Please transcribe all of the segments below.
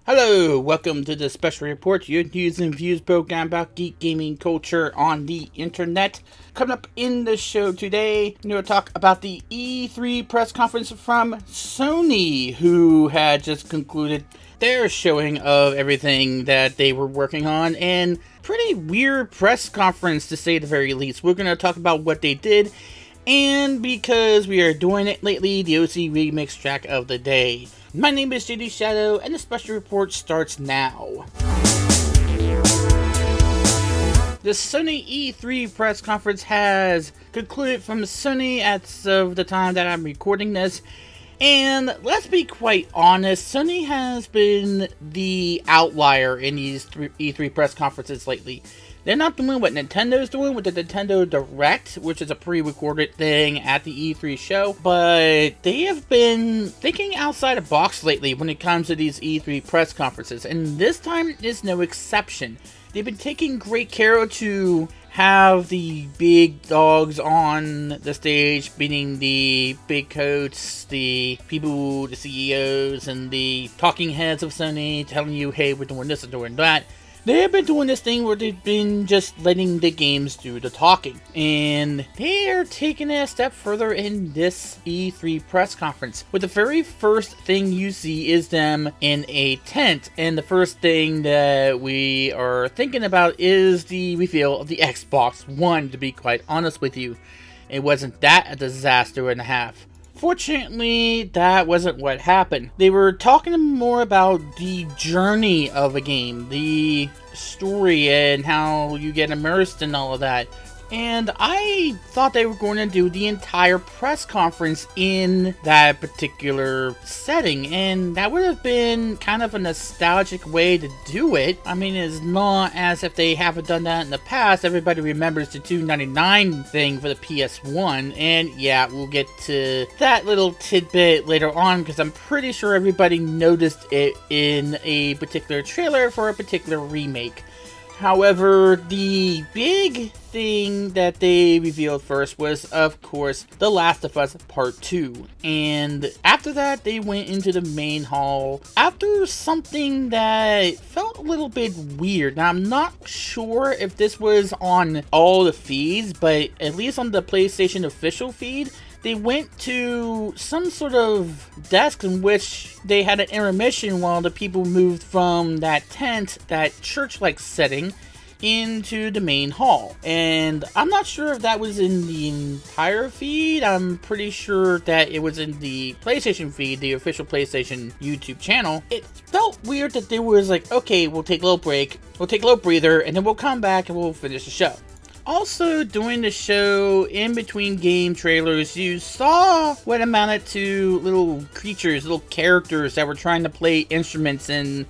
Hello, welcome to the special report, your news and views program about geek gaming culture on the internet. Coming up in the show today, we're going to talk about the E3 press conference from Sony, who had just concluded their showing of everything that they were working on, and pretty weird press conference to say the very least. We're going to talk about what they did, and because we are doing it lately, the OC Remix track of the day. My name is JD Shadow, and the special report starts now. The Sony E3 press conference has concluded from Sony as of the time that I'm recording this. And let's be quite honest, Sony has been the outlier in these E3 press conferences lately. They're not doing what Nintendo's doing with the Nintendo Direct, which is a pre-recorded thing at the E3 show, but they have been thinking outside the box lately when it comes to these E3 press conferences, and this time is no exception. They've been taking great care to have the big dogs on the stage, meaning the big coats, the people, the CEOs, and the talking heads of Sony telling you, hey, we're doing this and doing that. They have been doing this thing where they've been just letting the games do the talking. And they are taking it a step further in this E3 press conference. With the very first thing you see is them in a tent. And the first thing that we are thinking about is the reveal of the Xbox One, to be quite honest with you. It wasn't that a disaster and a half. Fortunately, that wasn't what happened. They were talking more about the journey of a game, the story, and how you get immersed in all of that. And I thought they were going to do the entire press conference in that particular setting, and that would have been kind of a nostalgic way to do it. I mean, it's not as if they haven't done that in the past. Everybody remembers the $2.99 thing for the PS1, and yeah, we'll get to that little tidbit later on, because I'm pretty sure everybody noticed it in a particular trailer for a particular remake. However, the big thing that they revealed first was, of course, The Last of Us Part 2. And after that, they went into the main hall after something that felt a little bit weird. Now, I'm not sure if this was on all the feeds, but at least on the PlayStation official feed, they went to some sort of desk in which they had an intermission while the people moved from that tent, that church-like setting, into the main hall. And I'm not sure if that was in the entire feed. I'm pretty sure that it was in the PlayStation feed, the official PlayStation YouTube channel. It felt weird that there was like, okay, we'll take a little break, we'll take a little breather, and then we'll come back and we'll finish the show. Also, during the show, in between game trailers, you saw what amounted to little creatures, little characters that were trying to play instruments, and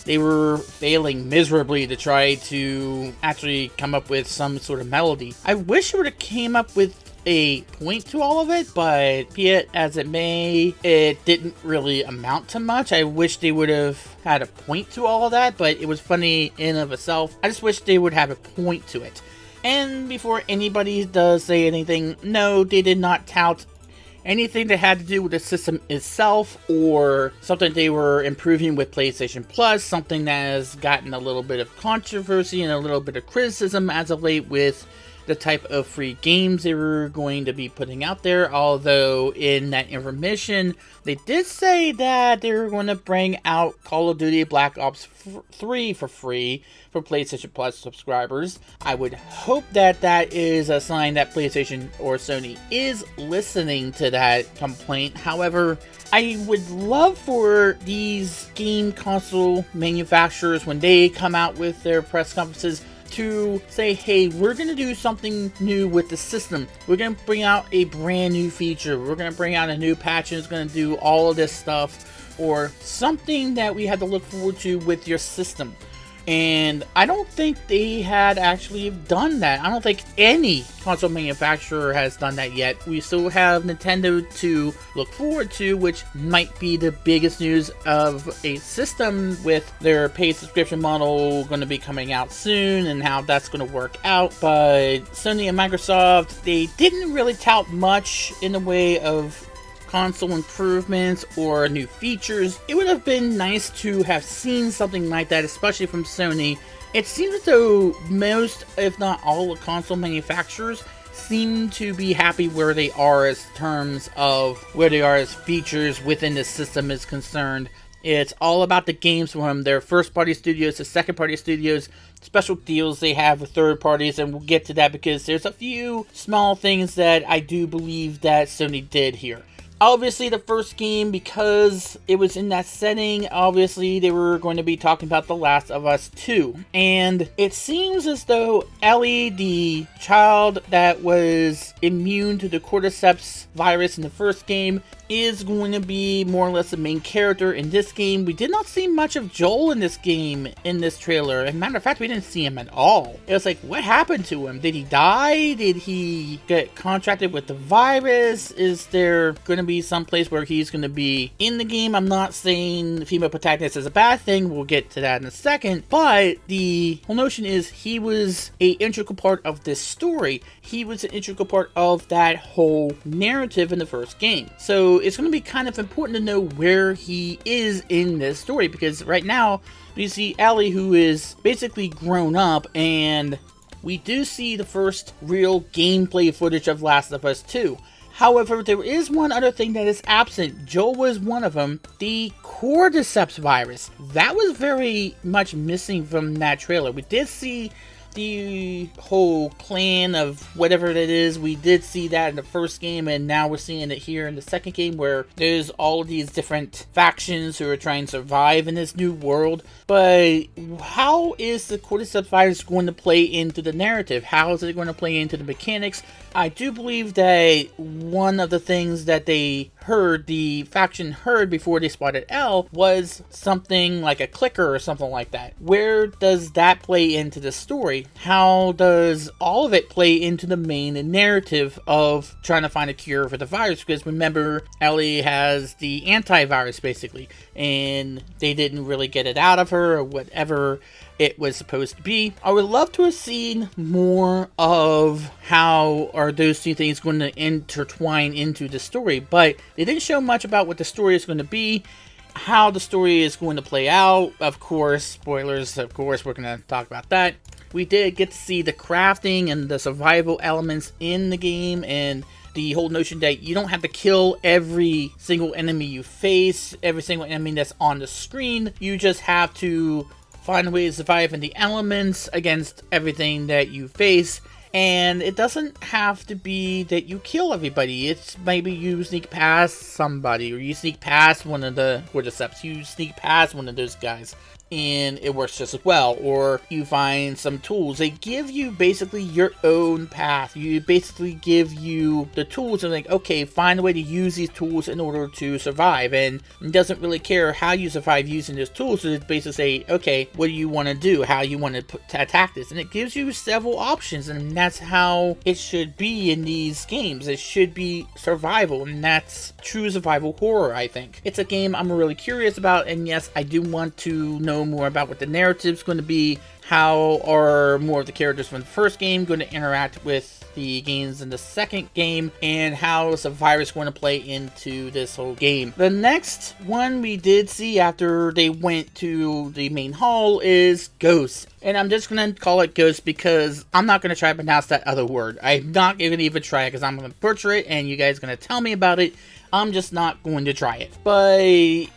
they were failing miserably to try to actually come up with some sort of melody. I wish it would have came up with a point to all of it, but be it as it may, it didn't really amount to much. I wish they would have had a point to all of that, but it was funny in and of itself. I just wish they would have a point to it. And before anybody does say anything, no, they did not tout anything that had to do with the system itself or something they were improving with PlayStation Plus, something that has gotten a little bit of controversy and a little bit of criticism as of late with the type of free games they were going to be putting out there. Although in that intermission, they did say that they were going to bring out Call of Duty Black Ops 3 for free for PlayStation Plus subscribers. I would hope that that is a sign that PlayStation or Sony is listening to that complaint. However, I would love for these game console manufacturers, when they come out with their press conferences, to say, hey, we're going to do something new with the system. We're going to bring out a brand new feature. We're going to bring out a new patch and it's going to do all of this stuff, or something that we have to look forward to with your system. And I don't think they had actually done that. I don't think any console manufacturer has done that yet. We still have Nintendo to look forward to, which might be the biggest news of a system, with their paid subscription model going to be coming out soon and how that's going to work out. But Sony and Microsoft, they didn't really tout much in the way of console improvements or new features. It would have been nice to have seen something like that, especially from Sony. It seems as though most, if not all, the console manufacturers seem to be happy where they are as terms of where they are as features within the system is concerned. It's all about the games from their first-party studios to second-party studios, special deals they have with third parties, and we'll get to that because there's a few small things that I do believe that Sony did here. Obviously, the first game, because it was in that setting, obviously they were going to be talking about The Last of Us 2. And it seems as though Ellie, the child that was immune to the cordyceps virus in the first game, is going to be more or less the main character in this game. We did not see much of Joel in this game, in this trailer. As a matter of fact, we didn't see him at all. It was like, what happened to him? Did he die? Did he get contracted with the virus? Is there going to be some place where he's going to be in the game? I'm not saying female protagonist is a bad thing. We'll get to that in a second. But the whole notion is he was an integral part of this story. He was an integral part of that whole narrative in the first game. So it's going to be kind of important to know where he is in this story, because right now we see Ellie, who is basically grown up, and we do see the first real gameplay footage of Last of Us 2. However, there is one other thing that is absent. Joel was one of them. The cordyceps virus. That was very much missing from that trailer. We did see the whole plan of whatever it is. We did see that in the first game, and now we're seeing it here in the second game, where there's all of these different factions who are trying to survive in this new world. But how is the cordyceps virus going to play into the narrative? How is it going to play into the mechanics? I do believe that one of the things that they heard, the faction heard before they spotted Elle, was something like a clicker or something like that. Where does that play into the story? How does all of it play into the main narrative of trying to find a cure for the virus? Because remember, Ellie has the antivirus basically, and they didn't really get it out of her or whatever it was supposed to be. I would love to have seen more of how are those two things going to intertwine into the story, but they didn't show much about what the story is going to be, how the story is going to play out. Of course, spoilers, of course, we're going to talk about that. We did get to see the crafting and the survival elements in the game, and the whole notion that you don't have to kill every single enemy you face, every single enemy that's on the screen. You just have to find a way to survive in the elements against everything that you face. And it doesn't have to be that you kill everybody. It's maybe you sneak past somebody, or you sneak past one of the cordyceps, you sneak past one of those guys, and it works just as well. Or you find some tools. They give you basically your own path. You basically give you the tools and like, okay, find a way to use these tools in order to survive. And it doesn't really care how you survive using those tools. So it's basically say, okay, what do you want to do? How you want to attack this? And it gives you several options, and that's how it should be in these games. It should be survival, and that's true survival horror, I think. It's a game I'm really curious about, and yes, I do want to know more about what the narrative's going to be. How are more of the characters from the first game going to interact with the games in the second game, and how is the virus going to play into this whole game? The next one we did see after they went to the main hall is Ghost. And I'm just going to call it Ghost because I'm not going to try to pronounce that other word. I'm not going to even try it because I'm going to butcher it, and you guys are going to tell me about it. I'm just not going to try it. But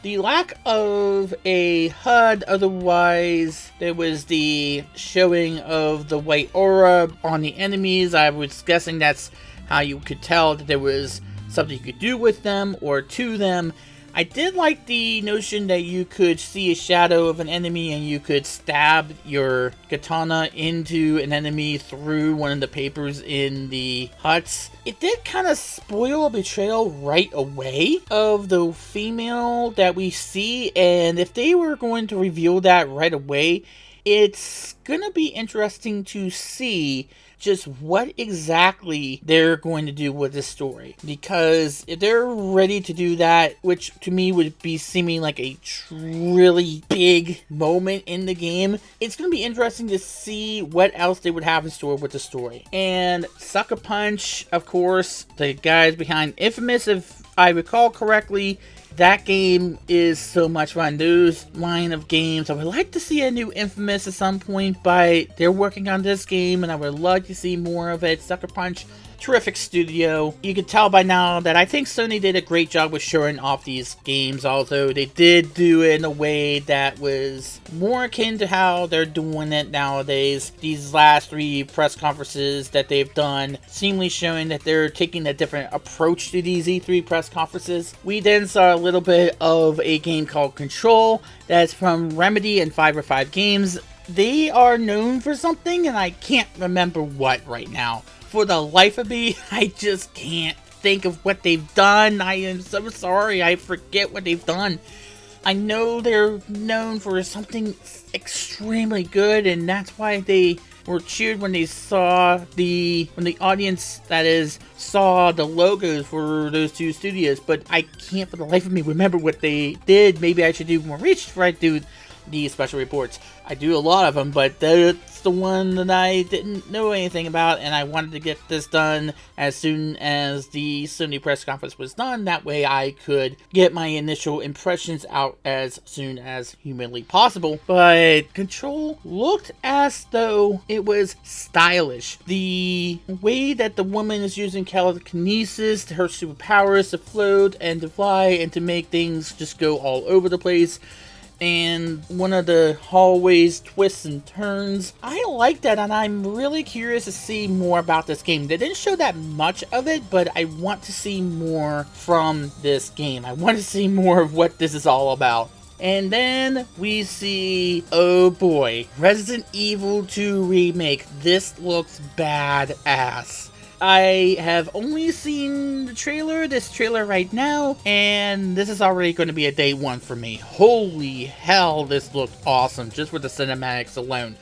the lack of a HUD, otherwise there was the showing of the white aura on the enemies. I was guessing that's how you could tell that there was something you could do with them or to them. I did like the notion that you could see a shadow of an enemy and you could stab your katana into an enemy through one of the papers in the huts. It did kind of spoil a betrayal right away of the female that we see, and if they were going to reveal that right away, it's gonna be interesting to see just what exactly they're going to do with this story. Because if they're ready to do that, which to me would be seeming like a really big moment in the game, it's going to be interesting to see what else they would have in store with the story. And Sucker Punch, of course, the guys behind Infamous, if I recall correctly, that game is so much fun. Those line of games, I would like to see a new Infamous at some point, but they're working on this game and I would love to see more of it. Sucker Punch, terrific studio. You can tell by now that I think Sony did a great job with showing off these games, although they did do it in a way that was more akin to how they're doing it nowadays. These last 3 press conferences that they've done seemingly showing that they're taking a different approach to these E3 press conferences. We then saw a little bit of a game called Control that's from Remedy and 505 Games. They are known for something and I can't remember what right now. For the life of me, I just can't think of what they've done. I am so sorry, I forget what they've done. I know they're known for something extremely good, and that's why they were cheered when they saw when the audience, that is, saw the logos for those 2 studios. But I can't for the life of me remember what they did. Maybe I should do more research before I do these special reports. I do a lot of them, but that's the one that I didn't know anything about, and I wanted to get this done as soon as the Sony press conference was done. That way I could get my initial impressions out as soon as humanly possible. But Control looked as though it was stylish. The way that the woman is using telekinesis, her superpowers to float and to fly and to make things just go all over the place, and one of the hallways twists and turns. I like that, and I'm really curious to see more about this game. They didn't show that much of it, but I want to see more from this game. I want to see more of what this is all about. And then we see, oh boy, Resident Evil 2 Remake. This looks badass. I have only seen this trailer right now, and this is already going to be a day 1 for me. Holy hell, this looked awesome, just with the cinematics alone.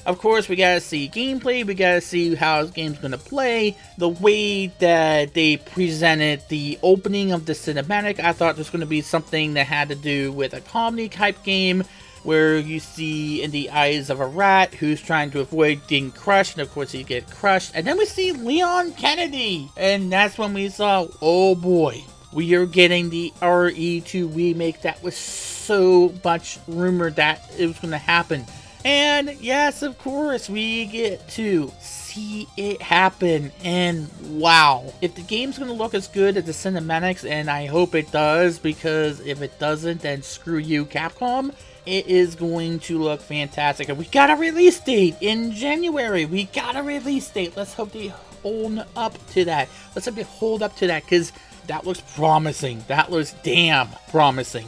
Of course, we gotta see gameplay, we gotta see how the game's gonna play. The way that they presented the opening of the cinematic, I thought there's gonna be something that had to do with a comedy type game, where you see in the eyes of a rat who's trying to avoid getting crushed, and of course he gets crushed. And then we see Leon Kennedy, and that's when we saw, oh boy, we are getting the RE2 remake that was so much rumored that it was going to happen. And yes, of course, we get to see it happen, and wow. If the game's going to look as good as the cinematics, and I hope it does, because if it doesn't, then screw you, Capcom. It is going to look fantastic. And we got a release date in January. We got a release date. Let's hope they hold up to that. Let's hope they hold up to that, because that looks promising. That looks damn promising.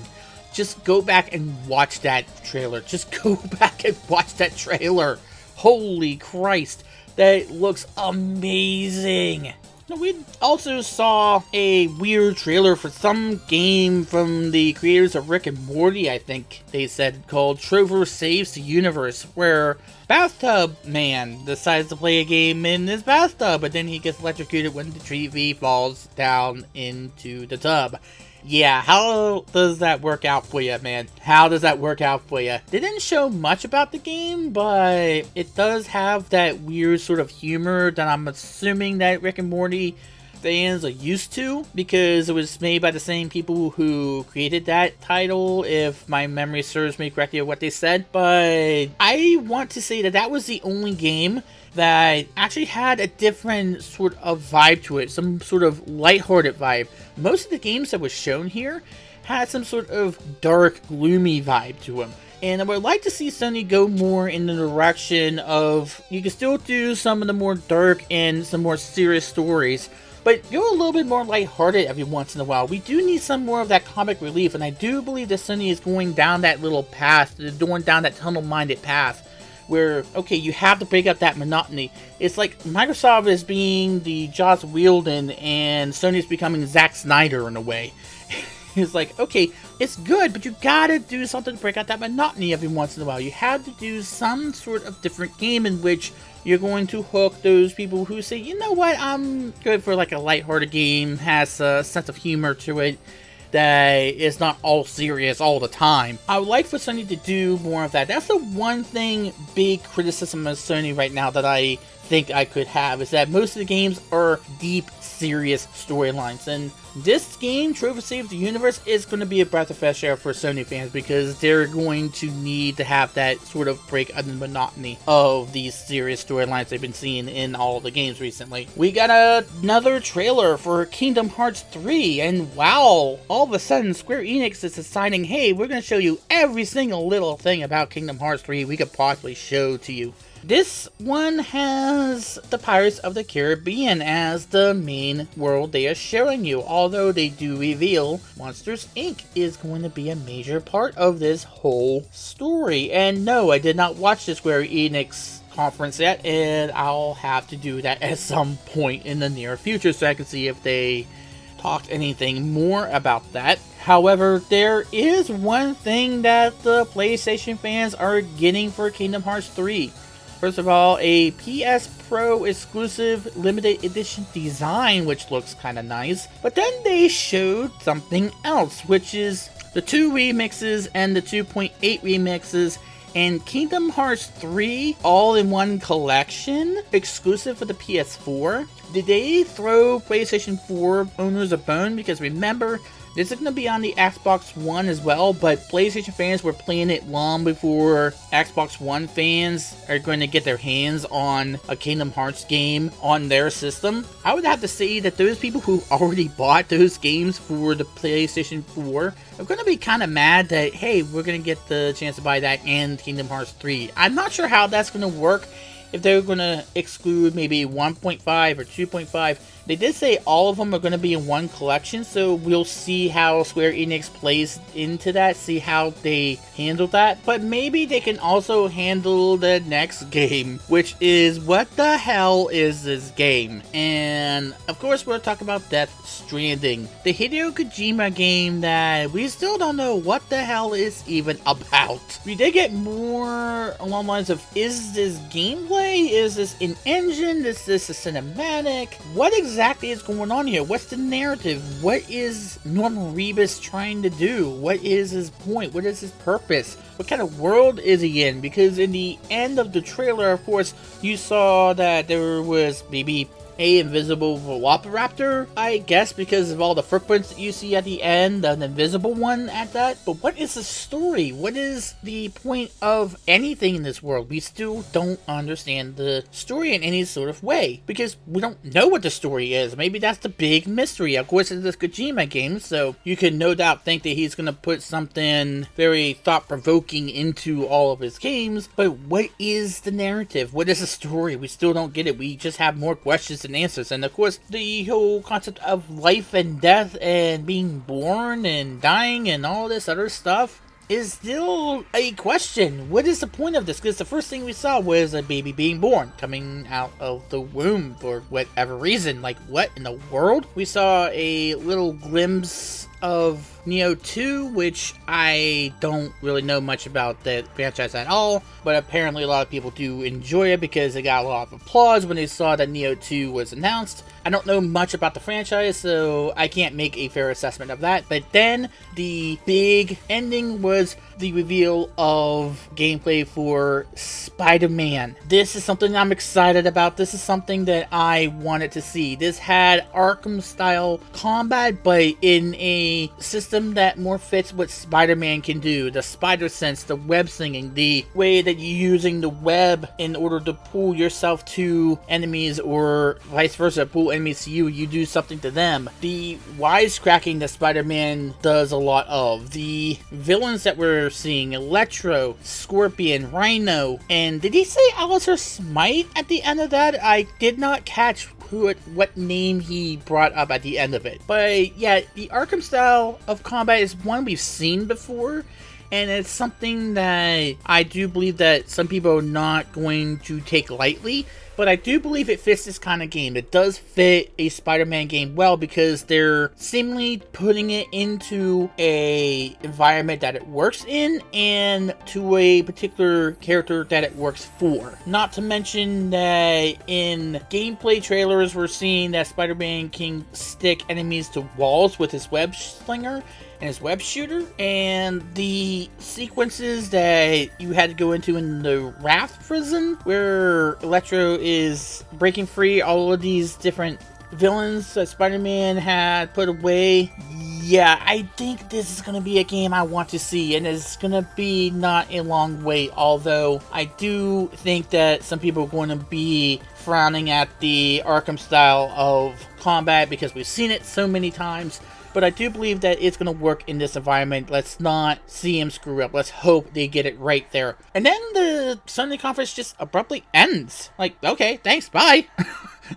Just go back and watch that trailer. Just go back and watch that trailer. Holy Christ. That looks amazing. Now, we also saw a weird trailer for some game from the creators of Rick and Morty, I think they said, called Trover Saves the Universe, where Bathtub Man decides to play a game in his bathtub, but then he gets electrocuted when the TV falls down into the tub. Yeah, how does that work out for you, man? How does that work out for you? They didn't show much about the game, but it does have that weird sort of humor that I'm assuming that Rick and Morty fans are used to, because it was made by the same people who created that title, if my memory serves me correctly of what they said. But I want to say that that was the only game that actually had a different sort of vibe to it, some sort of lighthearted vibe. Most of the games that was shown here had some sort of dark, gloomy vibe to them. And I would like to see Sony go more in the direction of, you can still do some of the more dark and some more serious stories, but go a little bit more lighthearted every once in a while. We do need some more of that comic relief, and I do believe that Sony is going down that little path, going down that tunnel-minded path, where, okay, you have to break up that monotony. It's like Microsoft is being the Joss Whedon and Sony's becoming Zack Snyder in a way. It's like, okay, it's good, but you gotta do something to break out that monotony every once in a while. You have to do some sort of different game in which You're going to hook those people who say, you know what, I'm good for like a lighthearted game, has a sense of humor to it, that is not all serious all the time. I would like for Sony to do more of that. That's the one thing, big criticism of Sony right now that I think I could have, is that most of the games are deep, serious storylines. And this game, Trophy Save the Universe, is going to be a breath of fresh air for Sony fans, because they're going to need to have that sort of break on the monotony of these serious storylines they've been seeing in all the games recently. We got another trailer for Kingdom Hearts 3, and wow, all of a sudden Square Enix is deciding, hey, we're going to show you every single little thing about Kingdom Hearts 3 we could possibly show to you. This one has the Pirates of the Caribbean as the main world they are showing you, although they do reveal Monsters Inc. is going to be a major part of this whole story. And no, I did not watch the Square Enix conference yet, and I'll have to do that at some point in the near future so I can see if they talked anything more about that. However, there is one thing that the PlayStation fans are getting for Kingdom Hearts 3. First of all, a PS Pro exclusive limited edition design, which looks kind of nice. But then they showed something else, which is the 2 remixes and the 2.8 remixes and Kingdom Hearts 3 all in one collection, exclusive for the PS4. Did they throw PlayStation 4 owners a bone? Because remember, this is going to be on the Xbox One as well, but PlayStation fans were playing it long before Xbox One fans are going to get their hands on a Kingdom Hearts game on their system. I would have to say that those people who already bought those games for the PlayStation 4 are going to be kind of mad that, hey, we're going to get the chance to buy that and Kingdom Hearts 3. I'm not sure how that's going to work, if they're going to exclude maybe 1.5 or 2.5. They did say all of them are going to be in one collection, so we'll see how Square Enix plays into that, see how they handle that. But maybe they can also handle the next game, which is, what the hell is this game? And of course we're talking about Death Stranding, the Hideo Kojima game that we still don't know what the hell is even about. We did get more along the lines of, is this gameplay? Is this an engine? Is this a cinematic? What exactly is going on here? What's the narrative? What is Norman Reedus trying to do? What is his point? What is his purpose? What kind of world is he in? Because in the end of the trailer, of course, you saw that there was maybe a invisible Velociraptor, I guess, because of all the footprints that you see at the end, an invisible one at that. But what is the story? What is the point of anything in this world? We still don't understand the story in any sort of way, because we don't know what the story is. Maybe that's the big mystery. Of course, it's this Kojima game, so you can no doubt think that he's going to put something very thought-provoking into all of his games. But what is the narrative? What is the story? We still don't get it. We just have more questions and answers. And of course, the whole concept of life and death and being born and dying and all this other stuff is still a question. What is the point of this? Because the first thing we saw was a baby being born, coming out of the womb for whatever reason. Like, what in the world? We saw a little glimpse of Nioh 2, which I don't really know much about that franchise at all, but apparently a lot of people do enjoy it because it got a lot of applause when they saw that Nioh 2 was announced. I don't know much about the franchise, so I can't make a fair assessment of that. But then the big ending was the reveal of gameplay for Spider-Man. This is something I'm excited about. This is something that I wanted to see. This had Arkham-style combat, but in a system that more fits what Spider-Man can do. The spider sense, the web slinging, the way that you're using the web in order to pull yourself to enemies, or vice versa, pull enemies to you, you do something to them. The wisecracking that Spider-Man does a lot of. The villains that we're seeing, Electro, Scorpion, Rhino, and did he say Alistair Smite at the end of that? I did not catch what name he brought up at the end of it. But yeah, the Arkham style of combat is one we've seen before, and it's something that I do believe that some people are not going to take lightly, but I do believe it fits this kind of game. It does fit a Spider-Man game well because they're seemingly putting it into a environment that it works in and to a particular character that it works for. Not to mention that in gameplay trailers, we're seeing that Spider-Man can stick enemies to walls with his web slinger and his web shooter, and the sequences that you had to go into in the Raft prison where Electro is breaking free all of these different villains that Spider-Man had put away. Yeah, I think this is going to be a game I want to see, and it's going to be not a long wait, although I do think that some people are going to be frowning at the Arkham style of combat because we've seen it so many times. But I do believe that it's going to work in this environment. Let's not see him screw up. Let's hope they get it right there. And then the Sony conference just abruptly ends. Like, okay, thanks, bye.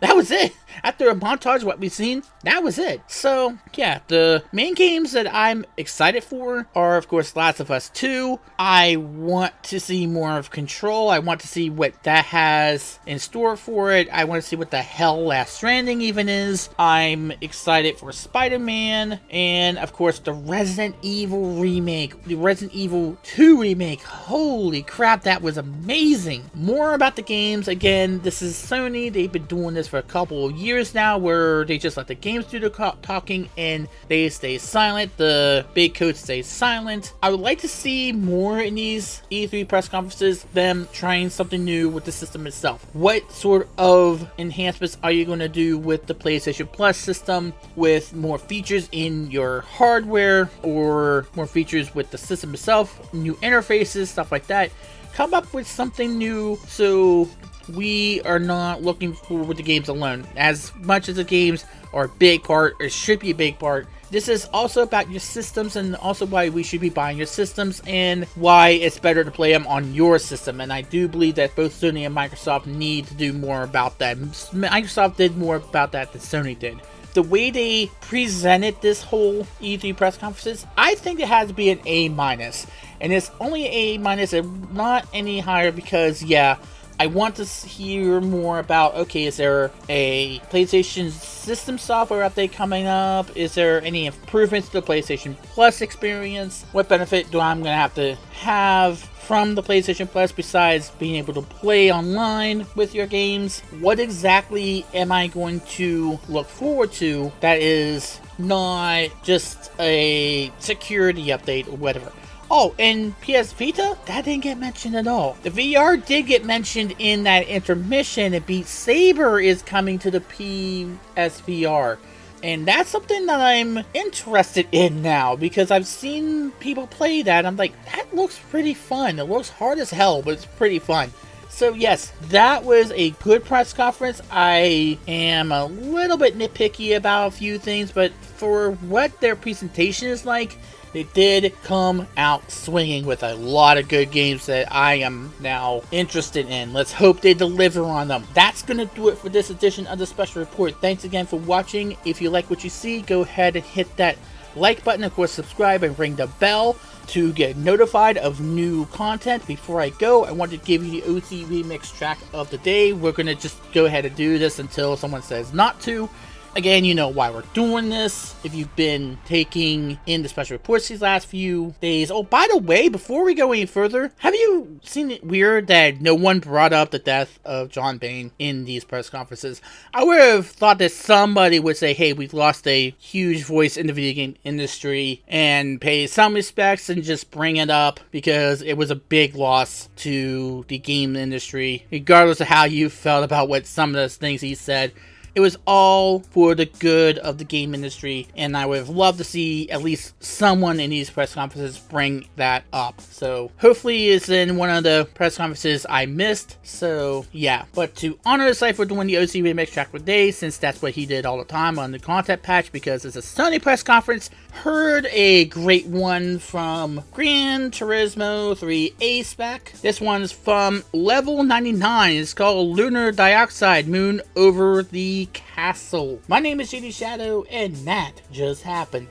That was it. After a montage of what we've seen, that was it. So, yeah, the main games that I'm excited for are, of course, Last of Us 2. I want to see more of Control. I want to see what that has in store for it. I want to see what the hell Last Stranding even is. I'm excited for Spider-Man. And, of course, the Resident Evil remake. The Resident Evil 2 remake. Holy crap, that was amazing. More about the games. Again, this is Sony. They've been doing this for a couple of years now, where they just let the games do the talking and they stay silent. The big coach stays silent. I would like to see more in these E3 press conferences, them trying something new with the system itself. What sort of enhancements are you going to do with the PlayStation Plus system, with more features in your hardware or more features with the system itself, new interfaces, stuff like that. Come up with something new so we are not looking for the games alone. As much as the games are a big part, or should be a big part, this is also about your systems and also why we should be buying your systems and why it's better to play them on your system. And I do believe that both Sony and Microsoft need to do more about that. Microsoft did more about that than Sony did. The way they presented this whole E3 press conferences, I think it has to be an A-. And it's only A-, and not any higher because, yeah, I want to hear more about, okay, is there a PlayStation system software update coming up? Is there any improvements to the PlayStation Plus experience? What benefit do I'm going to have from the PlayStation Plus besides being able to play online with your games? What exactly am I going to look forward to that is not just a security update or whatever? Oh, and PS Vita? That didn't get mentioned at all. The VR did get mentioned in that intermission, and Beat Saber is coming to the PSVR. And that's something that I'm interested in now, because I've seen people play that, and I'm like, that looks pretty fun. It looks hard as hell, but it's pretty fun. So yes, that was a good press conference. I am a little bit nitpicky about a few things, but for what their presentation is like, they did come out swinging with a lot of good games that I am now interested in. Let's hope they deliver on them. That's going to do it for this edition of the Special Report. Thanks again for watching. If you like what you see, go ahead and hit that like button. Of course, subscribe and ring the bell to get notified of new content. Before I go, I want to give you the OC Remix track of the day. We're going to just go ahead and do this until someone says not to. Again, you know why we're doing this if you've been taking in the special reports these last few days. Oh, by the way, before we go any further, have you seen it weird that no one brought up the death of John Bain in these press conferences? I would have thought that somebody would say, hey, we've lost a huge voice in the video game industry, and pay some respects and just bring it up because it was a big loss to the game industry, regardless of how you felt about what some of those things he said. It was all for the good of the game industry, and I would have loved to see at least someone in these press conferences bring that up. So hopefully it's in one of the press conferences I missed. So yeah, but to honor the site for doing the OC Remix track for day, since that's what he did all the time on the content patch, because it's a Sony press conference, heard a great one from Gran Turismo 3 A-Spec. This one's from Level 99. It's called Lunar Dioxide Moon Over the Castle. My name is JD Shadow, and that just happened.